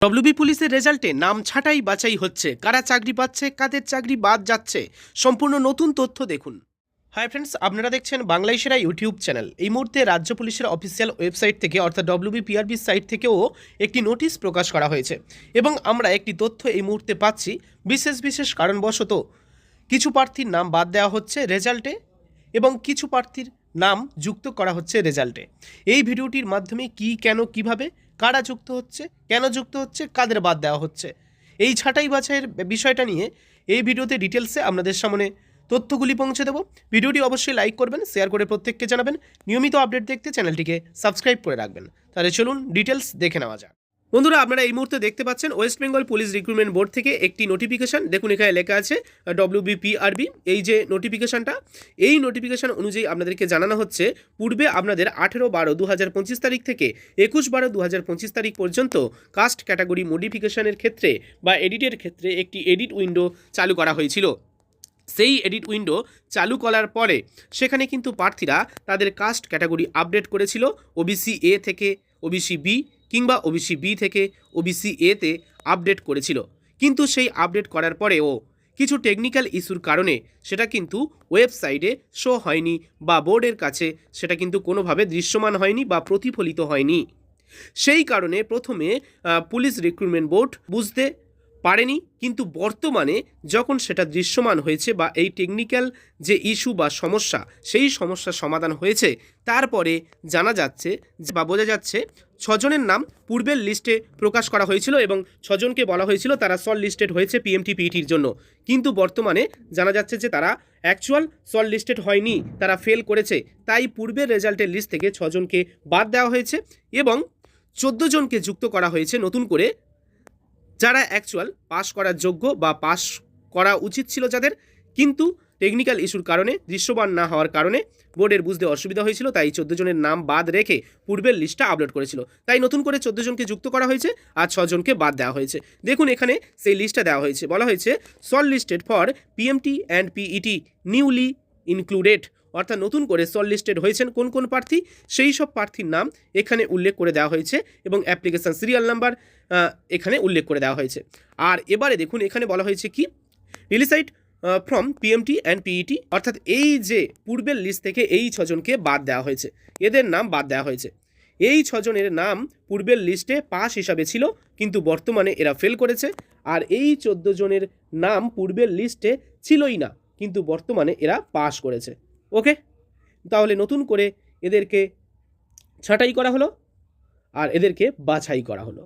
WB পুলিশের রেজাল্টে নাম ছাঁটাই বাছাই হচ্ছে, কারা চাকরি পাচ্ছে, কাদের চাকরি বাদ যাচ্ছে, সম্পূর্ণ নতুন তথ্য দেখুন। হাই ফ্রেন্ডস, আপনারা দেখছেন বাংলায় সেরা ইউটিউব চ্যানেল। এই মুহূর্তে রাজ্য পুলিশের অফিসিয়াল ওয়েবসাইট থেকে অর্থাৎ ডব্লিউবিপিআরবির সাইট থেকেও একটি নোটিশ প্রকাশ করা হয়েছে এবং আমরা একটি তথ্য এই মুহূর্তে পাচ্ছি। বিশেষ কারণবশত কিছু প্রার্থীর নাম বাদ দেওয়া হচ্ছে রেজাল্টে এবং কিছু প্রার্থীর নাম যুক্ত করা হচ্ছে রেজাল্টে। এই ভিডিওটির মাধ্যমে কি, কেন, কিভাবে, কারা যুক্ত হচ্ছে, কেন যুক্ত হচ্ছে, কাদের বাদ দেওয়া হচ্ছে, এই ছাঁটাই বাছাইয়ের বিষয়টা নিয়ে এই ভিডিওতে ডিটেলসে আপনাদের সামনে তথ্যগুলি পৌঁছে দেবো। ভিডিওটি অবশ্যই লাইক করবেন, শেয়ার করে প্রত্যেককে জানাবেন। নিয়মিত আপডেট দেখতে চ্যানেলটিকে সাবস্ক্রাইব করে রাখবেন। তাহলে চলুন ডিটেলস দেখে নেওয়া যাক। বন্ধুরা, আপনারা এই মুহূর্তে দেখতে পাচ্ছেন West Bengal police recruitment board থেকে একটি নোটিফিকেশান। দেখুন, এখানে লেখা আছে ডব্লিউবিপিআরবি। এই যে নোটিফিকেশানটা, এই নোটিফিকেশান অনুযায়ী আপনাদেরকে জানানো হচ্ছে, পূর্বে আপনাদের 18/12/2025 তারিখ থেকে 21/12/2025 তারিখ পর্যন্ত কাস্ট ক্যাটাগরি মডিফিকেশানের ক্ষেত্রে বা এডিটের ক্ষেত্রে একটি এডিট উইন্ডো চালু করা হয়েছিল। সেই এডিট উইন্ডো চালু করার পরে সেখানে কিন্তু প্রার্থীরা তাদের কাস্ট ক্যাটাগরি আপডেট করেছিল ওবিসি এ থেকে ওবিসি বি কিংবা ওবিসি বি থেকে ওবিসি এতে আপডেট করেছিল। কিন্তু সেই আপডেট করার পরেও কিছু টেকনিক্যাল ইস্যুর কারণে সেটা কিন্তু ওয়েবসাইটে শো হয়নি বা বোর্ডের কাছে সেটা কিন্তু কোনোভাবে দৃশ্যমান হয়নি বা প্রতিফলিত হয়নি। সেই কারণে প্রথমে পুলিশ রিক্রুটমেন্ট বোর্ড বুঝতে পারেনি, কিন্তু বর্তমানে যখন সেটা দৃশ্যমান হয়েছে বা এই টেকনিক্যাল যে ইস্যু বা সমস্যা, সেই সমস্যার সমাধান হয়েছে, তারপরে জানা যাচ্ছে বা বোঝা যাচ্ছে 6 জনের নাম পূর্বের লিস্টে প্রকাশ করা হয়েছিল এবং 6 জনকে বলা হয়েছিল তারা শর্ট লিস্টেড হয়েছে পিএমটি পিইটির জন্য। কিন্তু বর্তমানে জানা যাচ্ছে যে তারা অ্যাকচুয়াল শর্ট লিস্টেড হয়নি, তারা ফেল করেছে। তাই পূর্বের রেজাল্টের লিস্ট থেকে 6 জনকে বাদ দেওয়া হয়েছে এবং 14 জনকে যুক্ত করা হয়েছে নতুন করে, যারা অ্যাকচুয়াল পাস করার যোগ্য বা পাস করা উচিত ছিল যাদের, কিন্তু টেকনিক্যাল ইস্যুর কারণে দৃশ্যমান না হওয়ার কারণে বোর্ডের বুঝতে অসুবিধা হয়েছিল। তাই 14 জনের নাম বাদ রেখে পূর্বের লিস্টটা আপলোড করেছিল। তাই নতুন করে 14 জনকে যুক্ত করা হয়েছে আর 6 জনকে বাদ দেওয়া হয়েছে। দেখুন, এখানে সেই লিস্টটা দেওয়া হয়েছে, বলা হয়েছে short listed for PMT and PET newly included, অর্থাৎ নতুন করে শর্ট লিস্টেড হয়েছেন কোন কোন প্রার্থী, সেই সব প্রার্থীর নাম এখানে উল্লেখ করে দেওয়া হয়েছে এবং অ্যাপ্লিকেশান সিরিয়াল নাম্বার এখানে উল্লেখ করে দেওয়া হয়েছে। আর এবারে দেখুন, এখানে বলা হয়েছে কি, রিলিসাইড ফ্রম পিএমটি অ্যান্ড পিইটি, অর্থাৎ এই যে পূর্বের লিস্ট থেকে এই 6 জনকে বাদ দেওয়া হয়েছে, এদের নাম বাদ দেওয়া হয়েছে। এই 6 জনের নাম পূর্বের লিস্টে পাস হিসাবে ছিল, কিন্তু বর্তমানে এরা ফেল করেছে। আর এই 14 জনের নাম পূর্বের লিস্টে ছিলই না, কিন্তু বর্তমানে এরা পাস করেছে। ওকে, তাহলে নতুন করে এদেরকে ছাঁটাই করা হলো আর এদেরকে বাছাই করা হলো।